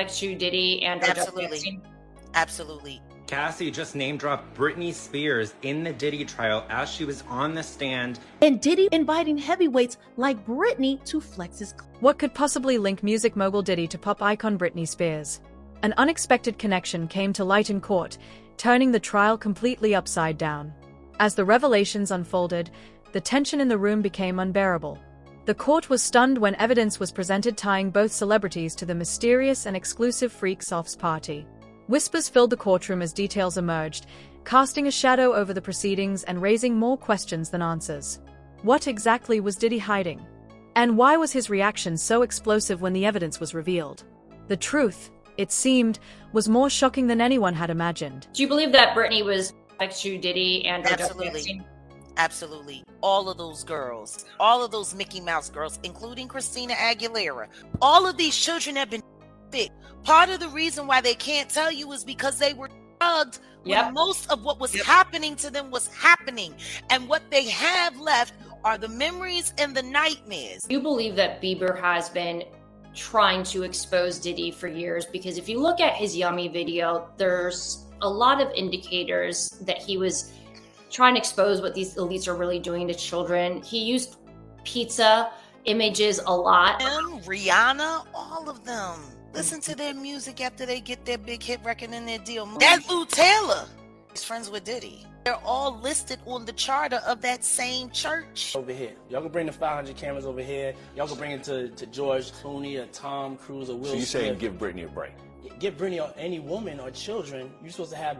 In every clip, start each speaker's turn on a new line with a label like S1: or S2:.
S1: to Diddy and
S2: Absolutely. Absolutely.
S3: Cassie just name-dropped Britney Spears in the Diddy trial as she was on the stand.
S4: And Diddy inviting heavyweights like Britney to flex his.
S5: What could possibly link music mogul Diddy to pop icon Britney Spears? An unexpected connection came to light in court, turning the trial completely upside down. As the revelations unfolded, the tension in the room became unbearable. The court was stunned when evidence was presented tying both celebrities to the mysterious and exclusive Freaks-Offs party. Whispers filled the courtroom as details emerged, casting a shadow over the proceedings and raising more questions than answers. What exactly was Diddy hiding? And why was his reaction so explosive when the evidence was revealed? The truth, it seemed, was more shocking than anyone had imagined.
S1: Do you believe that Britney was to Diddy and
S2: Absolutely. Absolutely. All of those girls, all of those Mickey Mouse girls, including Christina Aguilera, all of these children have been fit. Part of the reason why they can't tell you is because they were drugged when most of what was happening to them was happening. And what they have left are the memories and the nightmares.
S1: You believe that Bieber has been trying to expose Diddy for years? Because if you look at his Yummy video, there's a lot of indicators that he was trying to expose what these elites are really doing to children. He used pizza images a lot.
S2: Rihanna, all of them. Listen to their music after they get their big hit record in their deal. That Lou Taylor is friends with Diddy. They're all listed on the charter of that same church.
S6: Over here. Y'all can bring the 500 cameras over here. Y'all can bring it to George Clooney or Tom Cruise or Will Smith.
S7: So you're saying give Britney a break?
S6: Give Britney or any woman or children, you're supposed to have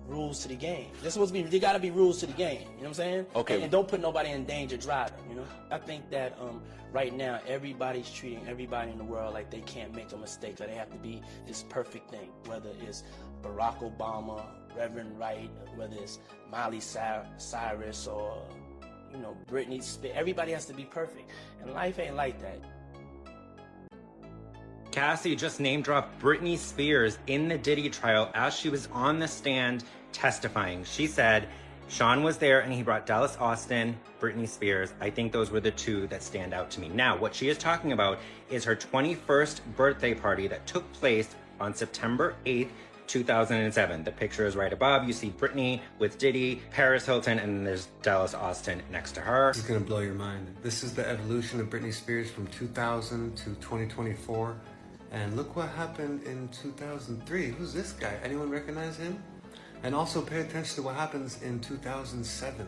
S6: rules to the game. There's supposed to be, there gotta be rules to the game. You know what I'm saying?
S7: Okay.
S6: And don't put nobody in danger driving, you know? I think that right now, everybody's treating everybody in the world like they can't make a mistake, or they have to be this perfect thing, whether it's Barack Obama, Reverend Wright, whether it's Miley Cyrus or, you know, Britney Spears. Everybody has to be perfect. And life ain't like that.
S3: Cassie just name-dropped Britney Spears in the Diddy trial as she was on the stand testifying. She said, Sean was there and he brought Dallas Austin, Britney Spears. I think those were the two that stand out to me. Now, what she is talking about is her 21st birthday party that took place on September 8th, 2007. The picture is right above. You see Britney with Diddy, Paris Hilton, and then there's Dallas Austin next to her.
S8: It's gonna blow your mind. This is the evolution of Britney Spears from 2000 to 2024. And look what happened in 2003. Who's this guy? Anyone recognize him? And also pay attention to what happens in 2007.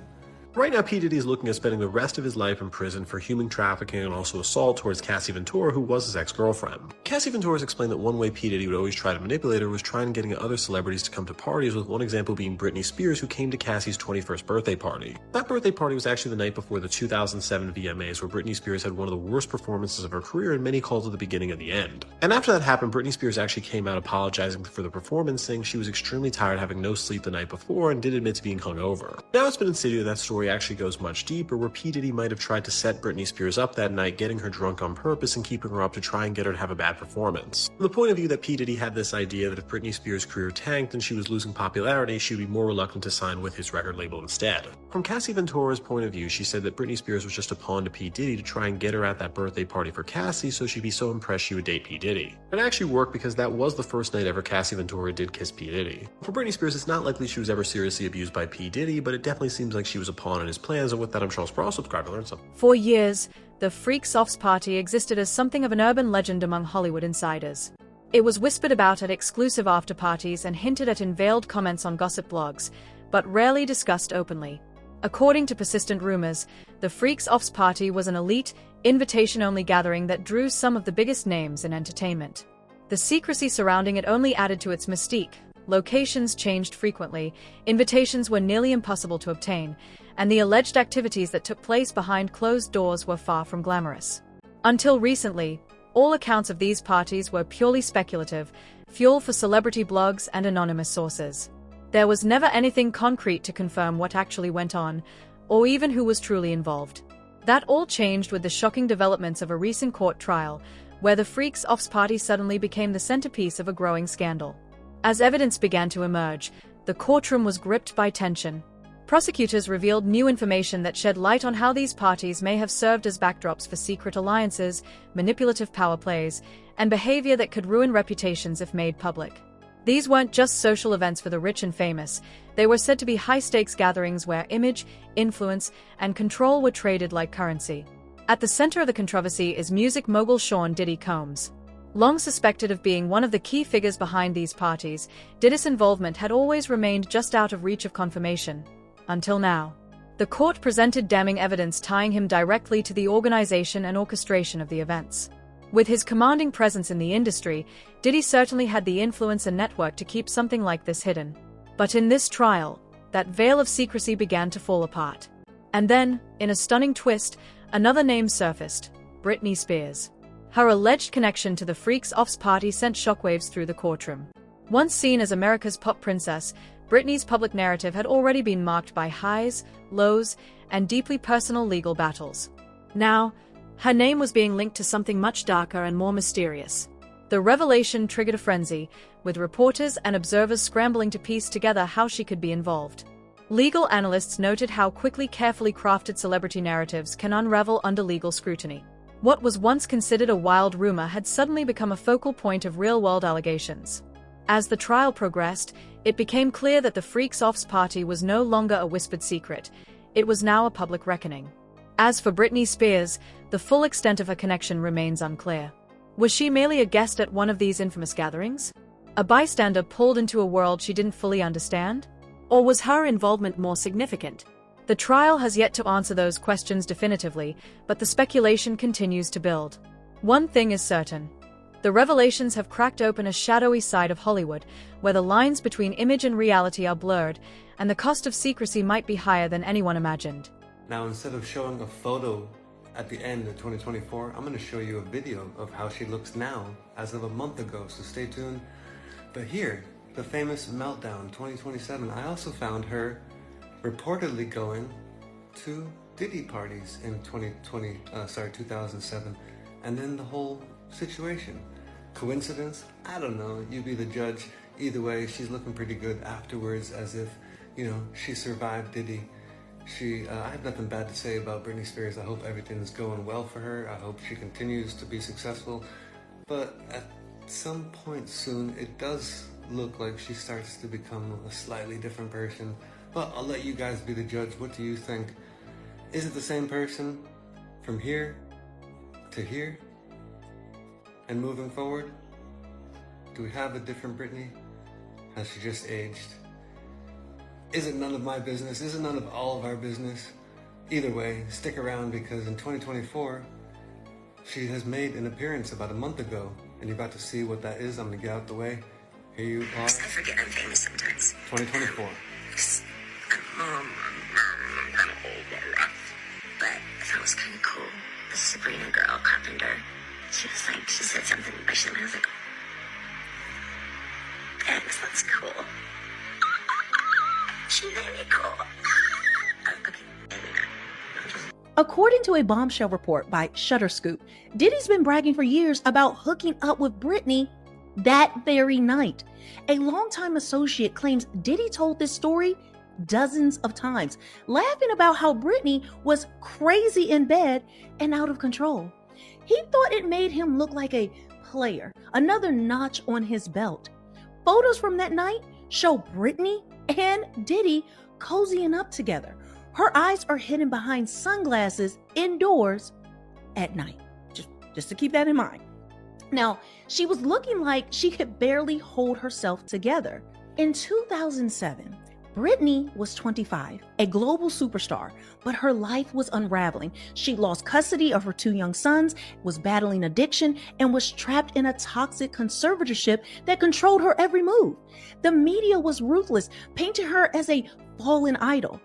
S9: Right now, P. Diddy is looking at spending the rest of his life in prison for human trafficking and also assault towards Cassie Ventura, who was his ex-girlfriend. Cassie Ventura has explained that one way P. Diddy would always try to manipulate her was trying getting other celebrities to come to parties, with one example being Britney Spears, who came to Cassie's 21st birthday party. That birthday party was actually the night before the 2007 VMAs, where Britney Spears had one of the worst performances of her career, and many called it the beginning of the end. And after that happened, Britney Spears actually came out apologizing for the performance, saying she was extremely tired, having no sleep the night before, and did admit to being hungover. Now it's been insinuated that story actually goes much deeper, where P. Diddy might have tried to set Britney Spears up that night, getting her drunk on purpose and keeping her up to try and get her to have a bad performance. From the point of view that P. Diddy had this idea that if Britney Spears' career tanked and she was losing popularity, she would be more reluctant to sign with his record label instead. From Cassie Ventura's point of view, she said that Britney Spears was just a pawn to P. Diddy to try and get her at that birthday party for Cassie, so she'd be so impressed she would date P. Diddy. It actually worked, because that was the first night ever Cassie Ventura did kiss P. Diddy. For Britney Spears, it's not likely she was ever seriously abused by P. Diddy, but it definitely seems like she was a pawn in his plans, and with that I'm Charles Sproul. Subscribe to learn something.
S5: For years, the Freaks-Offs party existed as something of an urban legend among Hollywood insiders. It was whispered about at exclusive after-parties and hinted at in veiled comments on gossip blogs, but rarely discussed openly. According to persistent rumors, the Freaks-Offs party was an elite, invitation-only gathering that drew some of the biggest names in entertainment. The secrecy surrounding it only added to its mystique. Locations changed frequently, invitations were nearly impossible to obtain, and the alleged activities that took place behind closed doors were far from glamorous. Until recently, all accounts of these parties were purely speculative, fuel for celebrity blogs and anonymous sources. There was never anything concrete to confirm what actually went on, or even who was truly involved. That all changed with the shocking developments of a recent court trial, where the Freaks-Offs party suddenly became the centerpiece of a growing scandal. As evidence began to emerge, the courtroom was gripped by tension. Prosecutors revealed new information that shed light on how these parties may have served as backdrops for secret alliances, manipulative power plays, and behavior that could ruin reputations if made public. These weren't just social events for the rich and famous, they were said to be high-stakes gatherings where image, influence, and control were traded like currency. At the center of the controversy is music mogul Sean Diddy Combs. Long suspected of being one of the key figures behind these parties, Diddy's involvement had always remained just out of reach of confirmation. Until now. The court presented damning evidence tying him directly to the organization and orchestration of the events. With his commanding presence in the industry, Diddy certainly had the influence and network to keep something like this hidden. But in this trial, that veil of secrecy began to fall apart. And then, in a stunning twist, another name surfaced: Britney Spears. Her alleged connection to the Freaks Offs party sent shockwaves through the courtroom. Once seen as America's pop princess, Britney's public narrative had already been marked by highs, lows, and deeply personal legal battles. Now, her name was being linked to something much darker and more mysterious. The revelation triggered a frenzy, with reporters and observers scrambling to piece together how she could be involved. Legal analysts noted how quickly carefully crafted celebrity narratives can unravel under legal scrutiny. What was once considered a wild rumor had suddenly become a focal point of real-world allegations. As the trial progressed, it became clear that the Freaks Offs party was no longer a whispered secret. It was now a public reckoning. As for Britney Spears, the full extent of her connection remains unclear. Was she merely a guest at one of these infamous gatherings? A bystander pulled into a world she didn't fully understand? Or was her involvement more significant? The trial has yet to answer those questions definitively, but the speculation continues to build. One thing is certain. The revelations have cracked open a shadowy side of Hollywood, where the lines between image and reality are blurred, and the cost of secrecy might be higher than anyone imagined.
S8: Now, instead of showing a photo at the end of 2024, I'm going to show you a video of how she looks now, as of a month ago, so stay tuned. But here, the famous Meltdown 2027, I also found her reportedly going to Diddy parties in 2007, and then the whole situation. Coincidence? I don't know, you be the judge. Either way, she's looking pretty good afterwards, as if, she survived Diddy. I have nothing bad to say about Britney Spears. I hope everything's going well for her. I hope she continues to be successful. But at some point soon, it does look like she starts to become a slightly different person. But I'll let you guys be the judge. What do you think? Is it the same person from here to here and moving forward? Do we have a different Britney? Has she just aged? Is it none of my business? Is it none of all of our business? Either way, stick around, because in 2024, she has made an appearance about a month ago, and you're about to see what that is. I'm gonna get out the way. Here you are.
S7: I forget I'm famous sometimes.
S8: 2024.
S7: I'm kind of old and rough, but I thought it was kind of cool. The Sabrina girl, Carpenter, she said something by and I was like, thanks, that's cool. She's very cool. Okay, maybe not.
S4: According to a Bombshell report by Shutterscoop, Diddy's been bragging for years about hooking up with Britney that very night. A longtime associate claims Diddy told this story dozens of times, laughing about how Britney was crazy in bed and out of control. He thought it made him look like a player, another notch on his belt. Photos from that night show Britney and Diddy cozying up together. Her eyes are hidden behind sunglasses indoors at night. Just to keep that in mind. Now, she was looking like she could barely hold herself together. In 2007, Britney was 25, a global superstar, but her life was unraveling. She lost custody of her 2 young sons, was battling addiction, and was trapped in a toxic conservatorship that controlled her every move. The media was ruthless, painting her as a fallen idol.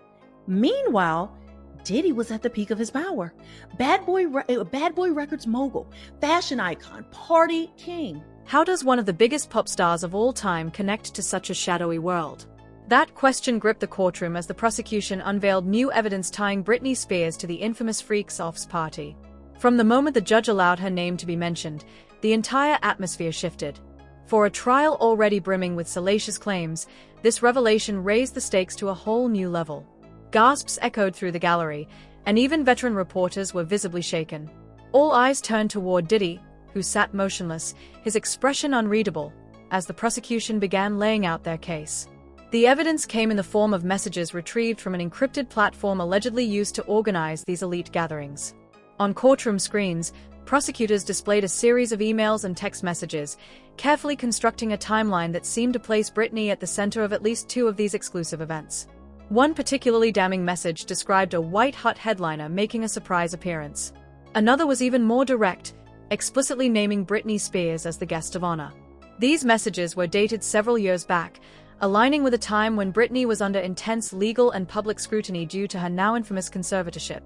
S4: Meanwhile, Diddy was at the peak of his power. Bad Boy Records mogul, fashion icon, party king.
S5: How does one of the biggest pop stars of all time connect to such a shadowy world? That question gripped the courtroom as the prosecution unveiled new evidence tying Britney Spears to the infamous Freaks Offs party. From the moment the judge allowed her name to be mentioned, the entire atmosphere shifted. For a trial already brimming with salacious claims, this revelation raised the stakes to a whole new level. Gasps echoed through the gallery, and even veteran reporters were visibly shaken. All eyes turned toward Diddy, who sat motionless, his expression unreadable, as the prosecution began laying out their case. The evidence came in the form of messages retrieved from an encrypted platform allegedly used to organize these elite gatherings. On courtroom screens, prosecutors displayed a series of emails and text messages, carefully constructing a timeline that seemed to place Britney at the center of at least 2 of these exclusive events. One particularly damning message described a white-hot headliner making a surprise appearance. Another was even more direct, explicitly naming Britney Spears as the guest of honor. These messages were dated several years back, aligning with a time when Britney was under intense legal and public scrutiny due to her now infamous conservatorship.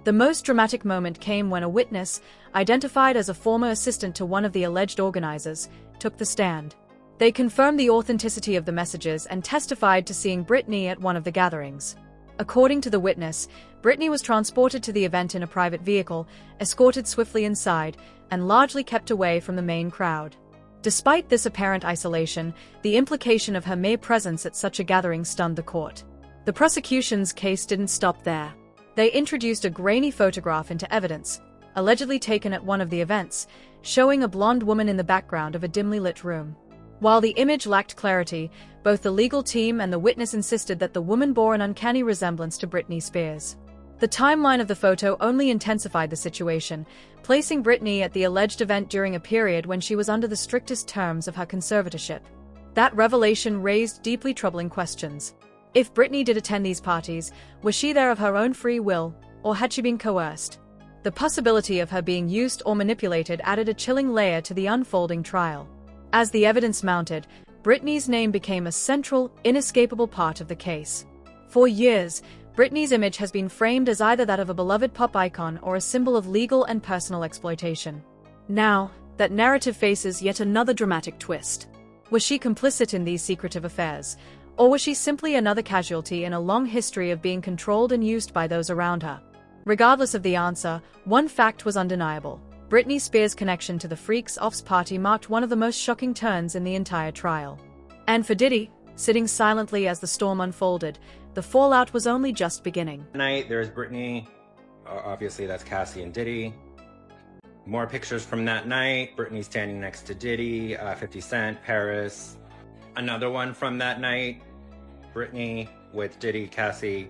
S5: The most dramatic moment came when a witness, identified as a former assistant to one of the alleged organizers, took the stand. They confirmed the authenticity of the messages and testified to seeing Britney at one of the gatherings. According to the witness, Britney was transported to the event in a private vehicle, escorted swiftly inside, and largely kept away from the main crowd. Despite this apparent isolation, the implication of her mere presence at such a gathering stunned the court. The prosecution's case didn't stop there. They introduced a grainy photograph into evidence, allegedly taken at one of the events, showing a blonde woman in the background of a dimly lit room. While the image lacked clarity, both the legal team and the witness insisted that the woman bore an uncanny resemblance to Britney Spears. The timeline of the photo only intensified the situation, placing Britney at the alleged event during a period when she was under the strictest terms of her conservatorship. That revelation raised deeply troubling questions. If Britney did attend these parties, was she there of her own free will, or had she been coerced? The possibility of her being used or manipulated added a chilling layer to the unfolding trial. As the evidence mounted, Britney's name became a central, inescapable part of the case. For years, Britney's image has been framed as either that of a beloved pop icon or a symbol of legal and personal exploitation. Now, that narrative faces yet another dramatic twist. Was she complicit in these secretive affairs? Or was she simply another casualty in a long history of being controlled and used by those around her? Regardless of the answer, one fact was undeniable. Britney Spears' connection to the Freaks Offs party marked one of the most shocking turns in the entire trial. And for Diddy, sitting silently as the storm unfolded, the fallout was only just beginning.
S3: Tonight, there's Britney. Obviously, that's Cassie and Diddy. More pictures from that night. Britney standing next to Diddy, 50 Cent, Paris. Another one from that night, Britney with Diddy, Cassie.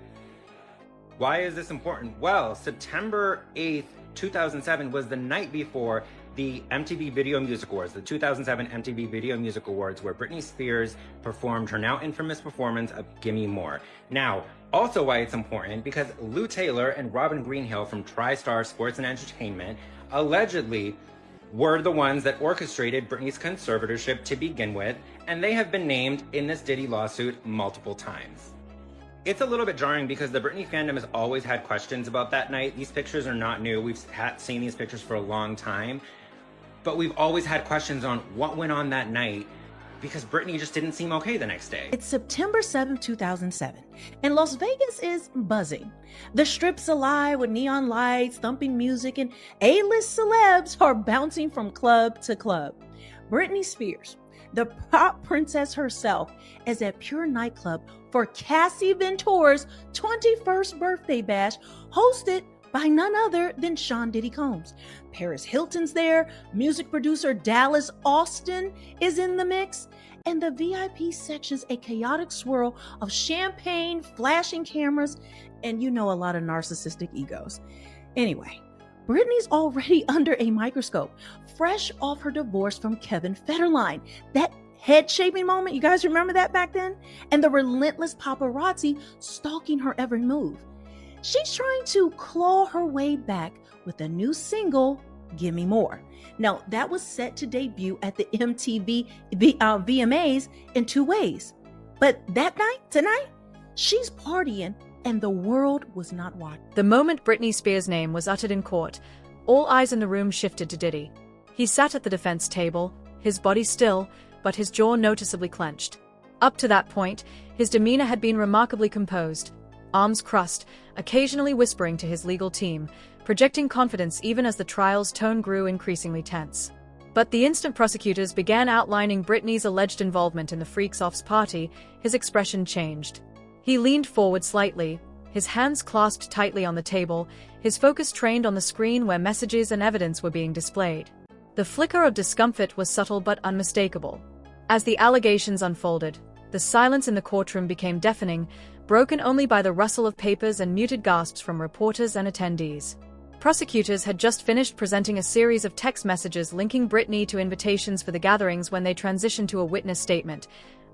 S3: Why is this important? Well, September 8th, 2007 was the night before the MTV Video Music Awards, the 2007 MTV Video Music Awards, where Britney Spears performed her now infamous performance of Gimme More. Now, also why it's important, because Lou Taylor and Robin Greenhill from TriStar Sports and Entertainment allegedly were the ones that orchestrated Britney's conservatorship to begin with, and they have been named in this Diddy lawsuit multiple times. It's a little bit jarring because the Britney fandom has always had questions about that night. These pictures are not new. We've seen these pictures for a long time, but we've always had questions on what went on that night because Britney just didn't seem okay the next day.
S4: It's September 7th, 2007, and Las Vegas is buzzing. The Strip's alive with neon lights, thumping music, and A-list celebs are bouncing from club to club. Britney Spears, the pop princess herself, is at Pure Nightclub for Cassie Ventura's 21st birthday bash, hosted by none other than Sean Diddy Combs. Paris Hilton's there, music producer Dallas Austin is in the mix, and the VIP section's a chaotic swirl of champagne, flashing cameras, and a lot of narcissistic egos. Anyway, Britney's already under a microscope, fresh off her divorce from Kevin Federline. That head-shaping moment, you guys remember that back then? And the relentless paparazzi stalking her every move. She's trying to claw her way back with a new single, Gimme More. Now, that was set to debut at the MTV VMAs in 2 ways. But that night, tonight, she's partying and the world was not watching.
S5: The moment Britney Spears' name was uttered in court, all eyes in the room shifted to Diddy. He sat at the defense table, his body still, but his jaw noticeably clenched. Up to that point, his demeanor had been remarkably composed, arms crossed, occasionally whispering to his legal team, projecting confidence even as the trial's tone grew increasingly tense. But the instant prosecutors began outlining Britney's alleged involvement in the Freaks Offs party, his expression changed. He leaned forward slightly, his hands clasped tightly on the table, his focus trained on the screen where messages and evidence were being displayed. The flicker of discomfort was subtle but unmistakable. As the allegations unfolded, the silence in the courtroom became deafening, broken only by the rustle of papers and muted gasps from reporters and attendees. Prosecutors had just finished presenting a series of text messages linking Britney to invitations for the gatherings when they transitioned to a witness statement,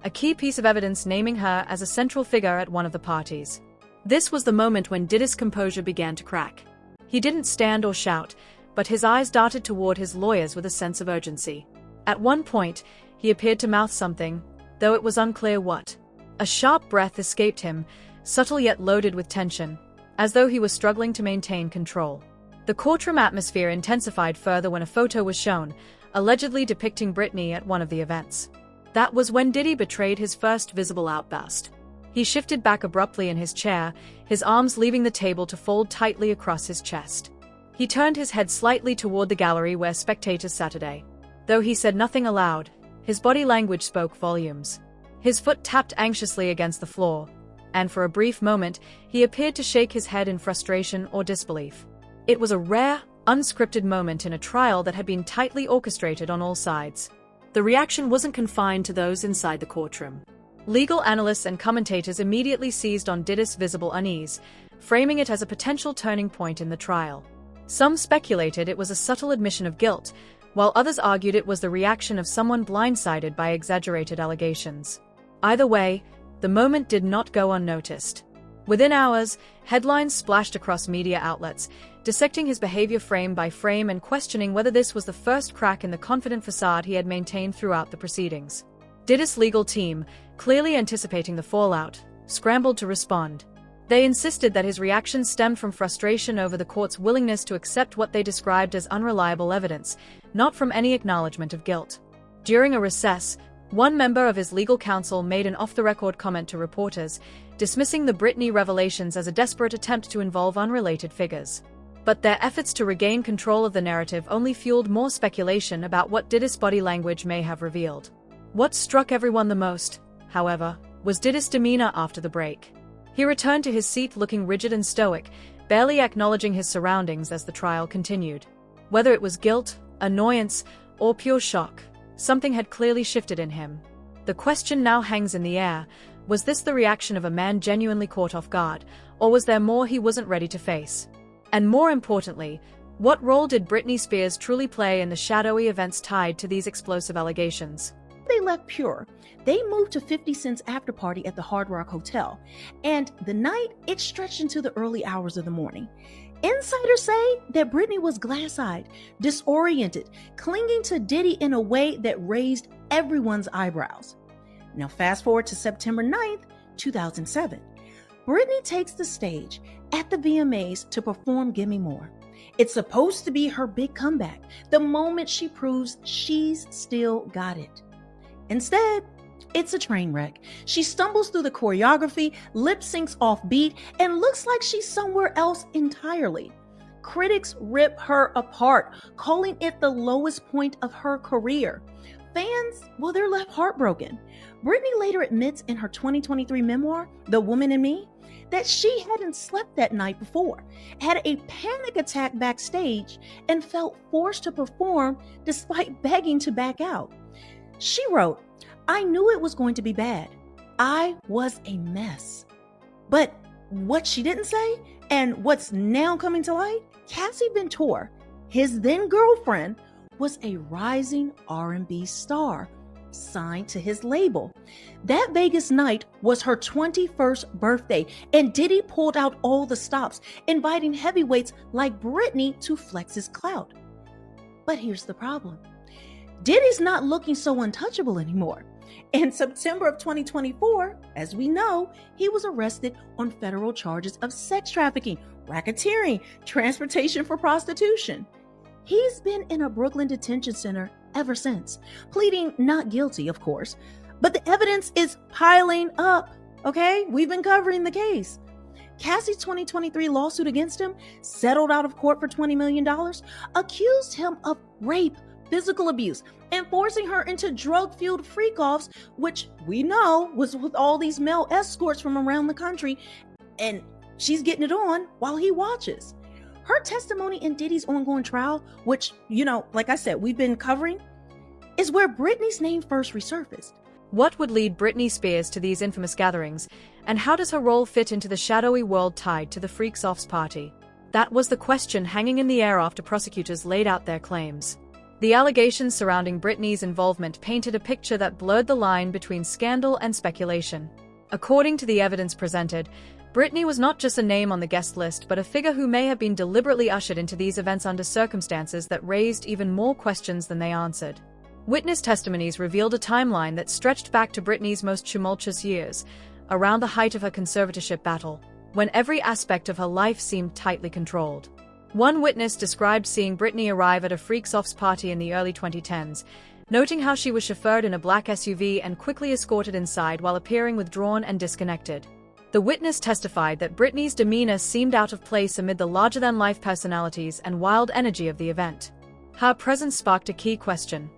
S5: a key piece of evidence naming her as a central figure at one of the parties. This was the moment when Diddy's composure began to crack. He didn't stand or shout, but his eyes darted toward his lawyers with a sense of urgency. At one point, he appeared to mouth something, though it was unclear what. A sharp breath escaped him, subtle yet loaded with tension, as though he was struggling to maintain control. The courtroom atmosphere intensified further when a photo was shown, allegedly depicting Britney at one of the events. That was when Diddy betrayed his first visible outburst. He shifted back abruptly in his chair, his arms leaving the table to fold tightly across his chest. He turned his head slightly toward the gallery where spectators sat today. Though he said nothing aloud, his body language spoke volumes. His foot tapped anxiously against the floor, and for a brief moment, he appeared to shake his head in frustration or disbelief. It was a rare, unscripted moment in a trial that had been tightly orchestrated on all sides. The reaction wasn't confined to those inside the courtroom. Legal analysts and commentators immediately seized on Diddy's visible unease, framing it as a potential turning point in the trial. Some speculated it was a subtle admission of guilt, while others argued it was the reaction of someone blindsided by exaggerated allegations. Either way, the moment did not go unnoticed. Within hours, headlines splashed across media outlets, dissecting his behavior frame by frame and questioning whether this was the first crack in the confident facade he had maintained throughout the proceedings. Diddy's legal team, clearly anticipating the fallout, scrambled to respond. They insisted that his reaction stemmed from frustration over the court's willingness to accept what they described as unreliable evidence, not from any acknowledgement of guilt. During a recess, one member of his legal counsel made an off-the-record comment to reporters, dismissing the Britney revelations as a desperate attempt to involve unrelated figures. But their efforts to regain control of the narrative only fueled more speculation about what Diddy's body language may have revealed. What struck everyone the most, however, was Diddy's demeanor after the break. He returned to his seat looking rigid and stoic, barely acknowledging his surroundings as the trial continued. Whether it was guilt, annoyance, or pure shock, something had clearly shifted in him. The question now hangs in the air: was this the reaction of a man genuinely caught off guard, or was there more he wasn't ready to face? And more importantly, what role did Britney Spears truly play in the shadowy events tied to these explosive allegations?
S4: They left Pure. They moved to 50 Cent's after party at the Hard Rock Hotel, and the night, it stretched into the early hours of the morning. Insiders say that Britney was glass-eyed, disoriented, clinging to Diddy in a way that raised everyone's eyebrows. Now fast forward to September 9th, 2007. Britney takes the stage at the VMAs to perform Gimme More. It's supposed to be her big comeback, the moment she proves she's still got it. Instead, it's a train wreck. She stumbles through the choreography, lip syncs off beat, and looks like she's somewhere else entirely. Critics rip her apart, calling it the lowest point of her career. Fans, well, they're left heartbroken. Britney later admits in her 2023 memoir, The Woman in Me, that she hadn't slept that night before, had a panic attack backstage, and felt forced to perform despite begging to back out. She wrote, "I knew it was going to be bad. I was a mess." But what she didn't say, and what's now coming to light, Cassie Ventura, his then girlfriend, was a rising R&B star signed to his label. That Vegas night was her 21st birthday, and Diddy pulled out all the stops, inviting heavyweights like Britney to flex his clout. But here's the problem. Diddy's not looking so untouchable anymore. In September of 2024, as we know, he was arrested on federal charges of sex trafficking, racketeering, transportation for prostitution. He's been in a Brooklyn detention center ever since, pleading not guilty, of course. But the evidence is piling up, okay? We've been covering the case. Cassie's 2023 lawsuit against him, settled out of court for $20 million, accused him of rape, physical abuse, and forcing her into drug-fueled freak-offs, which we know was with all these male escorts from around the country, and she's getting it on while he watches. Her testimony in Diddy's ongoing trial, which, like I said, we've been covering, is where Britney's name first resurfaced.
S5: What would lead Britney Spears to these infamous gatherings, and how does her role fit into the shadowy world tied to the Freaks Offs party? That was the question hanging in the air after prosecutors laid out their claims. The allegations surrounding Britney's involvement painted a picture that blurred the line between scandal and speculation. According to the evidence presented, Britney was not just a name on the guest list, but a figure who may have been deliberately ushered into these events under circumstances that raised even more questions than they answered. Witness testimonies revealed a timeline that stretched back to Britney's most tumultuous years, around the height of her conservatorship battle, when every aspect of her life seemed tightly controlled. One witness described seeing Britney arrive at a Freaks Offs party in the early 2010s, noting how she was chauffeured in a black SUV and quickly escorted inside while appearing withdrawn and disconnected. The witness testified that Britney's demeanor seemed out of place amid the larger-than-life personalities and wild energy of the event. Her presence sparked a key question.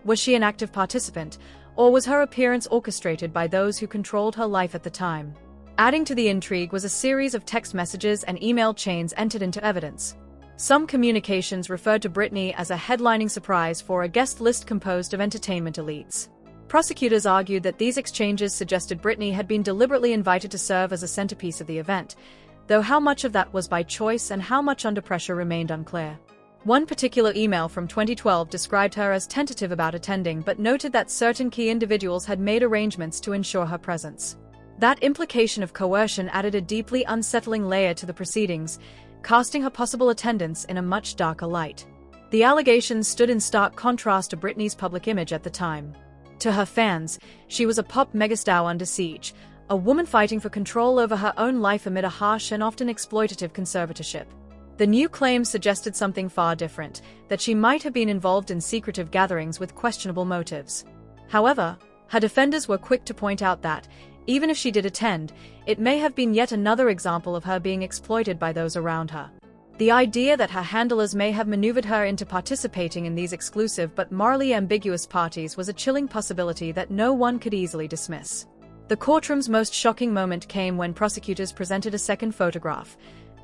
S5: Was she an active participant, or was her appearance orchestrated by those who controlled her life at the time? Adding to the intrigue was a series of text messages and email chains entered into evidence. Some communications referred to Britney as a headlining surprise for a guest list composed of entertainment elites. Prosecutors argued that these exchanges suggested Britney had been deliberately invited to serve as a centerpiece of the event, though how much of that was by choice and how much under pressure remained unclear. One particular email from 2012 described her as tentative about attending but noted that certain key individuals had made arrangements to ensure her presence. That implication of coercion added a deeply unsettling layer to the proceedings, casting her possible attendance in a much darker light. The allegations stood in stark contrast to Britney's public image at the time. To her fans, she was a pop megastar under siege, a woman fighting for control over her own life amid a harsh and often exploitative conservatorship. The new claims suggested something far different, that she might have been involved in secretive gatherings with questionable motives. However, her defenders were quick to point out that, even if she did attend, it may have been yet another example of her being exploited by those around her. The idea that her handlers may have maneuvered her into participating in these exclusive but morally ambiguous parties was a chilling possibility that no one could easily dismiss. The courtroom's most shocking moment came when prosecutors presented a second photograph,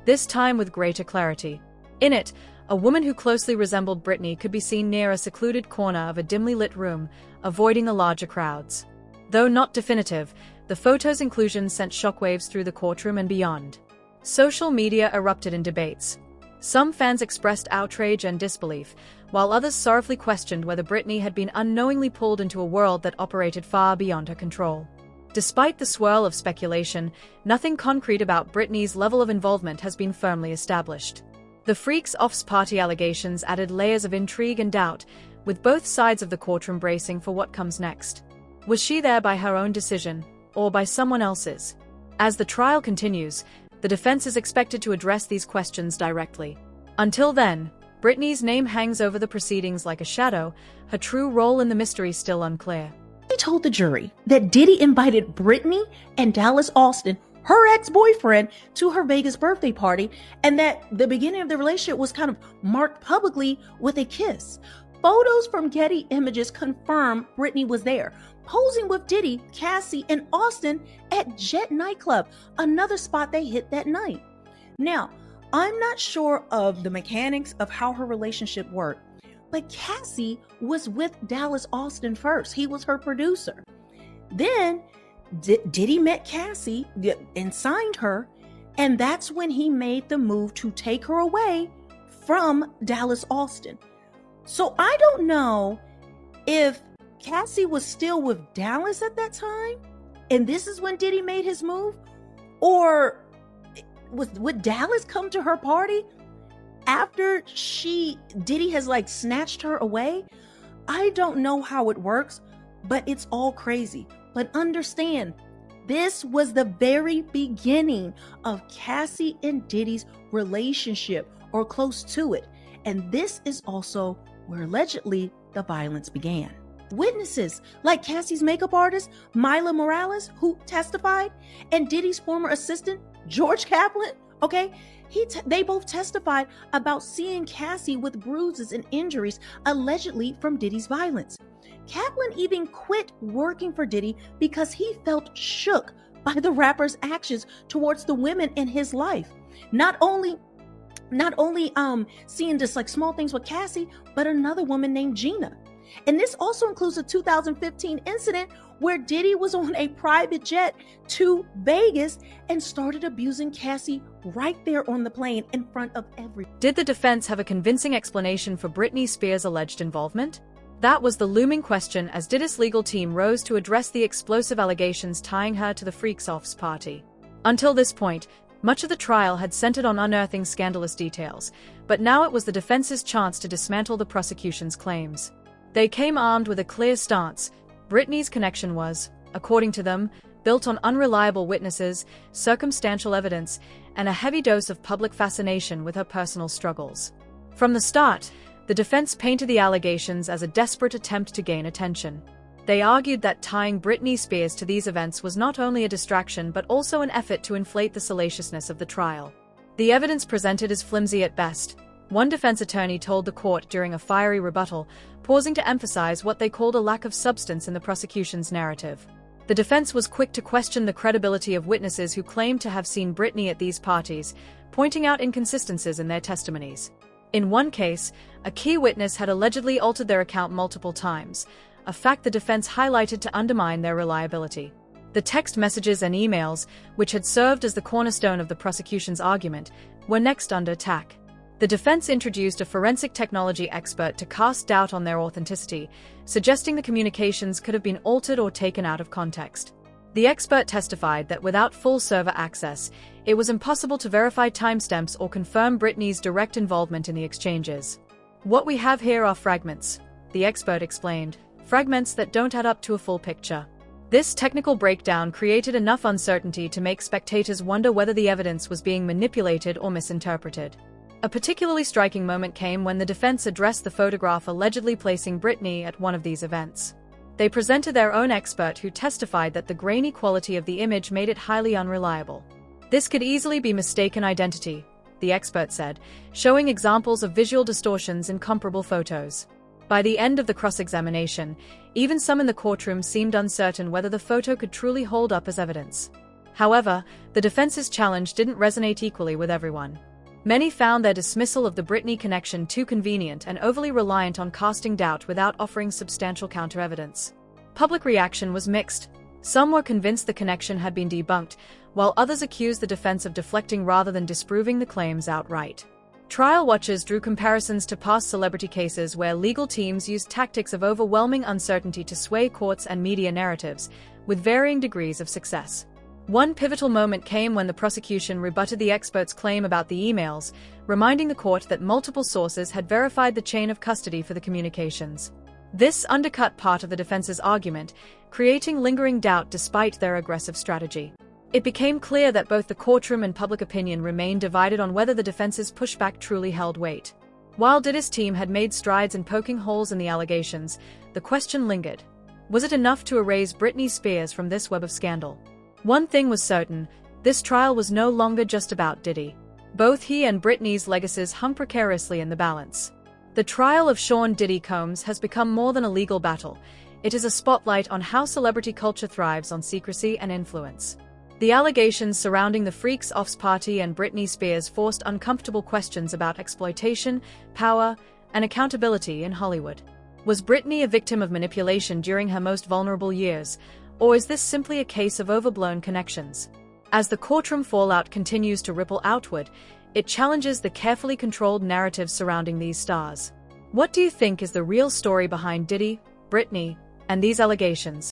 S5: this time with greater clarity. In it, a woman who closely resembled Britney could be seen near a secluded corner of a dimly lit room, avoiding the larger crowds. Though not definitive, the photo's inclusion sent shockwaves through the courtroom and beyond. Social media erupted in debates. Some fans expressed outrage and disbelief, while others sorrowfully questioned whether Britney had been unknowingly pulled into a world that operated far beyond her control. Despite the swirl of speculation, nothing concrete about Britney's level of involvement has been firmly established. The Freaks Offs party allegations added layers of intrigue and doubt, with both sides of the courtroom bracing for what comes next. Was she there by her own decision, or by someone else's? As the trial continues, the defense is expected to address these questions directly. Until then, Britney's name hangs over the proceedings like a shadow, her true role in the mystery still unclear.
S4: He told the jury that Diddy invited Britney and Dallas Austin, her ex-boyfriend, to her Vegas birthday party, and that the beginning of the relationship was kind of marked publicly with a kiss. Photos from Getty Images confirm Britney was there, posing with Diddy, Cassie, and Austin at Jet nightclub, another spot they hit that night. Now, I'm not sure of the mechanics of how her relationship worked, but Cassie was with Dallas Austin first. He was her producer. Then Diddy met Cassie and signed her, and that's when he made the move to take her away from Dallas Austin. So I don't know if Cassie was still with Dallas at that time, and this is when Diddy made his move, or would Dallas come to her party after Diddy has snatched her away? I don't know how it works, but it's all crazy. But understand, this was the very beginning of Cassie and Diddy's relationship, or close to it. And this is also where allegedly the violence began. Witnesses like Cassie's makeup artist, Mila Morales, who testified, and Diddy's former assistant, George Kaplan, they both testified about seeing Cassie with bruises and injuries allegedly from Diddy's violence. Kaplan even quit working for Diddy because he felt shook by the rapper's actions towards the women in his life. Not only not only seeing just like small things with Cassie, but another woman named Gina. And this also includes a 2015 incident where Diddy was on a private jet to Vegas and started abusing Cassie right there on the plane in front of everyone.
S5: Did the defense have a convincing explanation for Britney Spears' alleged involvement? That was the looming question as Diddy's legal team rose to address the explosive allegations tying her to the Freaks Offs party. Until this point, much of the trial had centered on unearthing scandalous details, but now it was the defense's chance to dismantle the prosecution's claims. They came armed with a clear stance. Britney's connection was, according to them, built on unreliable witnesses, circumstantial evidence, and a heavy dose of public fascination with her personal struggles. From the start, the defense painted the allegations as a desperate attempt to gain attention. They argued that tying Britney Spears to these events was not only a distraction but also an effort to inflate the salaciousness of the trial. The evidence presented is flimsy at best. One defense attorney told the court during a fiery rebuttal, pausing to emphasize what they called a lack of substance in the prosecution's narrative. The defense was quick to question the credibility of witnesses who claimed to have seen Britney at these parties, pointing out inconsistencies in their testimonies. In one case, a key witness had allegedly altered their account multiple times, a fact the defense highlighted to undermine their reliability. The text messages and emails, which had served as the cornerstone of the prosecution's argument, were next under attack. The defense introduced a forensic technology expert to cast doubt on their authenticity, suggesting the communications could have been altered or taken out of context. The expert testified that without full server access, it was impossible to verify timestamps or confirm Britney's direct involvement in the exchanges. What we have here are fragments, the expert explained, fragments that don't add up to a full picture. This technical breakdown created enough uncertainty to make spectators wonder whether the evidence was being manipulated or misinterpreted. A particularly striking moment came when the defense addressed the photograph allegedly placing Britney at one of these events. They presented their own expert who testified that the grainy quality of the image made it highly unreliable. This could easily be mistaken identity, the expert said, showing examples of visual distortions in comparable photos. By the end of the cross-examination, even some in the courtroom seemed uncertain whether the photo could truly hold up as evidence. However, the defense's challenge didn't resonate equally with everyone. Many found their dismissal of the Britney connection too convenient and overly reliant on casting doubt without offering substantial counter-evidence. Public reaction was mixed. Some were convinced the connection had been debunked, while others accused the defense of deflecting rather than disproving the claims outright. Trial watchers drew comparisons to past celebrity cases where legal teams used tactics of overwhelming uncertainty to sway courts and media narratives, with varying degrees of success. One pivotal moment came when the prosecution rebutted the expert's claim about the emails, reminding the court that multiple sources had verified the chain of custody for the communications. This undercut part of the defense's argument, creating lingering doubt despite their aggressive strategy. It became clear that both the courtroom and public opinion remained divided on whether the defense's pushback truly held weight. While Diddy's team had made strides in poking holes in the allegations, the question lingered. Was it enough to erase Britney Spears from this web of scandal? One thing was certain, this trial was no longer just about Diddy. Both he and Britney's legacies hung precariously in the balance. The trial of Sean Diddy Combs has become more than a legal battle. It is a spotlight on how celebrity culture thrives on secrecy and influence. The allegations surrounding the Freaks Offs party and Britney Spears forced uncomfortable questions about exploitation, power, and accountability in Hollywood. Was Britney a victim of manipulation during her most vulnerable years? Or is this simply a case of overblown connections? As the courtroom fallout continues to ripple outward, it challenges the carefully controlled narrative surrounding these stars. What do you think is the real story behind Diddy, Britney, and these allegations?